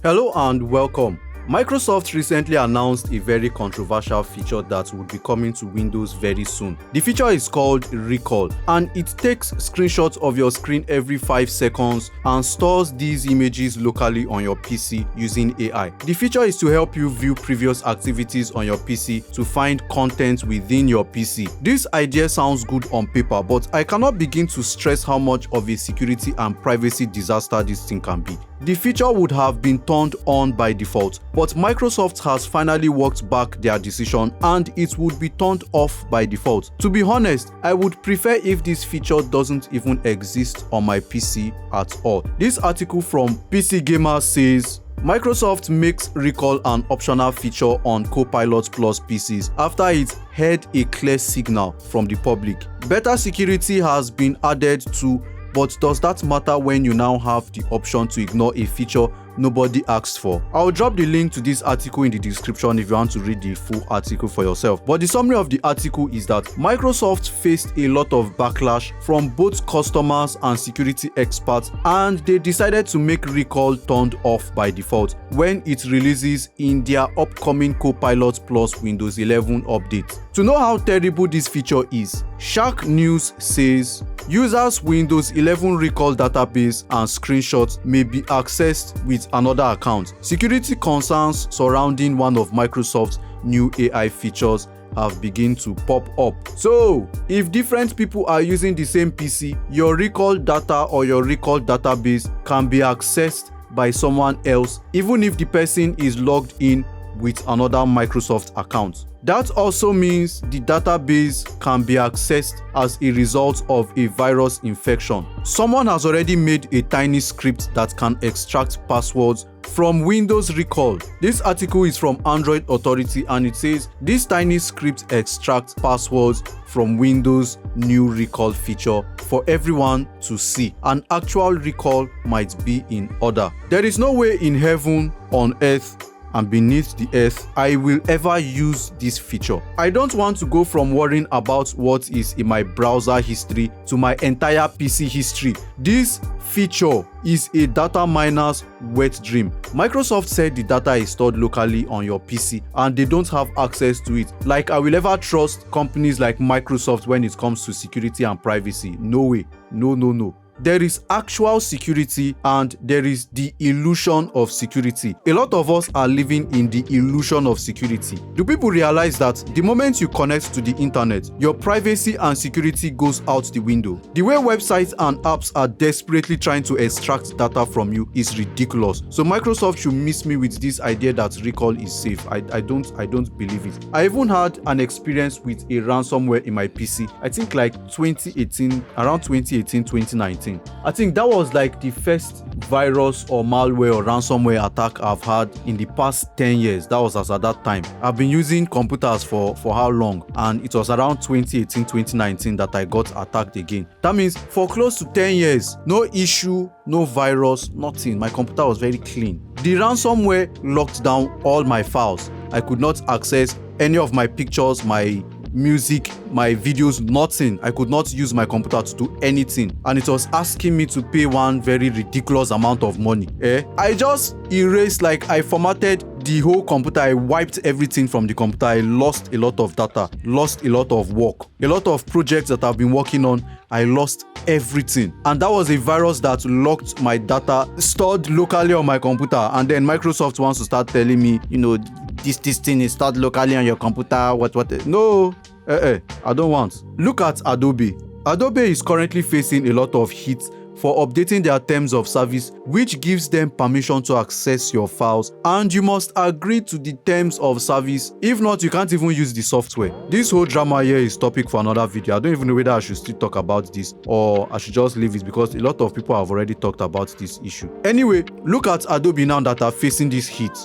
Hello and welcome. Microsoft recently announced a very controversial feature that would be coming to Windows very soon. The feature is called Recall, and it takes screenshots of your screen every 5 seconds and stores these images locally on your PC using AI. The feature is to help you view previous activities on your PC to find content within your PC. This idea sounds good on paper, but I cannot begin to stress how much of a security and privacy disaster this thing can be. The feature would have been turned on by default, but Microsoft has finally walked back their decision and it would be turned off by default. To be honest, I would prefer if this feature doesn't even exist on my PC at all. This article from PC Gamer says, Microsoft makes Recall an optional feature on Copilot Plus PCs after it heard a clear signal from the public. Better security has been added to, but does that matter when you now have the option to ignore a feature nobody asked for? I'll drop the link to this article in the description if you want to read the full article for yourself. But the summary of the article is that Microsoft faced a lot of backlash from both customers and security experts, and they decided to make Recall turned off by default when it releases in their upcoming Copilot Plus Windows 11 update. To know how terrible this feature is, Shark News says users' Windows 11 Recall database and screenshots may be accessed with another account. Security concerns surrounding one of Microsoft's new AI features have begun to pop up. So, if different people are using the same PC, your Recall data or your Recall database can be accessed by someone else, even if the person is logged in with another Microsoft account. That also means the database can be accessed as a result of a virus infection. Someone has already made a tiny script that can extract passwords from Windows Recall. This article is from Android Authority and it says this tiny script extracts passwords from Windows' new Recall feature for everyone to see. An actual recall might be in order. There is no way in heaven, on earth, and beneath the earth I will ever use this feature. I don't want to go from worrying about what is in my browser history to my entire PC history. This feature is a data miner's wet dream. Microsoft said the data is stored locally on your PC and they don't have access to it. Like, I will ever trust companies like Microsoft when it comes to security and privacy. No way. No. There is actual security and there is the illusion of security. A lot of us are living in the illusion of security. Do people realize that the moment you connect to the internet, your privacy and security goes out the window? The way websites and apps are desperately trying to extract data from you is ridiculous. So Microsoft should miss me with this idea that Recall is safe. I don't believe it. I even had an experience with a ransomware in my PC. I think like 2018, around 2018, 2019. I think that was like the first virus or malware or ransomware attack I've had in the past 10 years. That was as at that time. I've been using computers for how long? And it was around 2018, 2019 that I got attacked again. That means for close to 10 years, no issue, no virus, nothing. My computer was very clean. The ransomware locked down all my files. I could not access any of my pictures, my music, my videos, nothing. I could not use my computer to do anything, and it was asking me to pay one very ridiculous amount of money. I just erased, like I formatted the whole computer. I wiped everything from the computer. I lost a lot of data, lost a lot of work, a lot of projects that I've been working on. I lost everything, and that was a virus that locked my data stored locally on my computer. And then Microsoft wants to start telling me, this thing is stored locally on your computer. What? No, I don't want. Look at Adobe. Adobe is currently facing a lot of heat for updating their terms of service, which gives them permission to access your files, and you must agree to the terms of service. If not, you can't even use the software. This whole drama here is topic for another video. I don't even know whether I should still talk about this or I should just leave it, because a lot of people have already talked about this issue. Anyway, look at Adobe now that are facing this heat.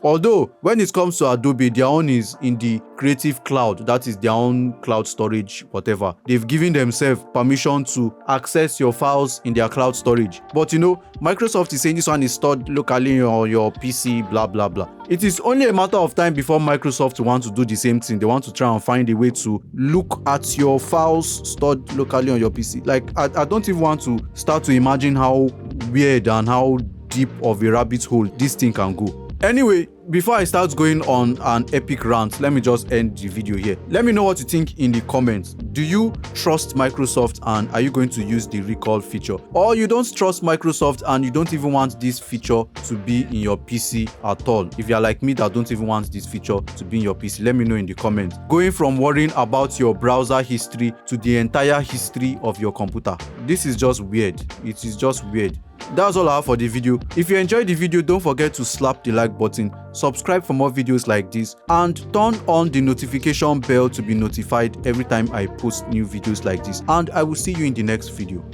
Although when it comes to Adobe, their own is in the Creative Cloud, that is their own cloud storage, whatever. They've given themselves permission to access your files in their cloud storage. But Microsoft is saying this one is stored locally on your PC, blah blah blah. It is only a matter of time before Microsoft want to do the same thing. They want to try and find a way to look at your files stored locally on your PC. Like, I don't even want to start to imagine how weird and how deep of a rabbit hole this thing can go. Anyway, before I start going on an epic rant, let me just end the video here. Let me know what you think in the comments. Do you trust Microsoft and are you going to use the recall feature? Or you don't trust Microsoft and you don't even want this feature to be in your PC at all? If you're like me that don't even want this feature to be in your PC, let me know in the comments. Going from worrying about your browser history to the entire history of your computer. This is just weird. It is just weird. That's all I have for the video. If you enjoyed the video, don't forget to slap the like button, subscribe for more videos like this, and turn on the notification bell to be notified every time I post new videos like this. And I will see you in the next video.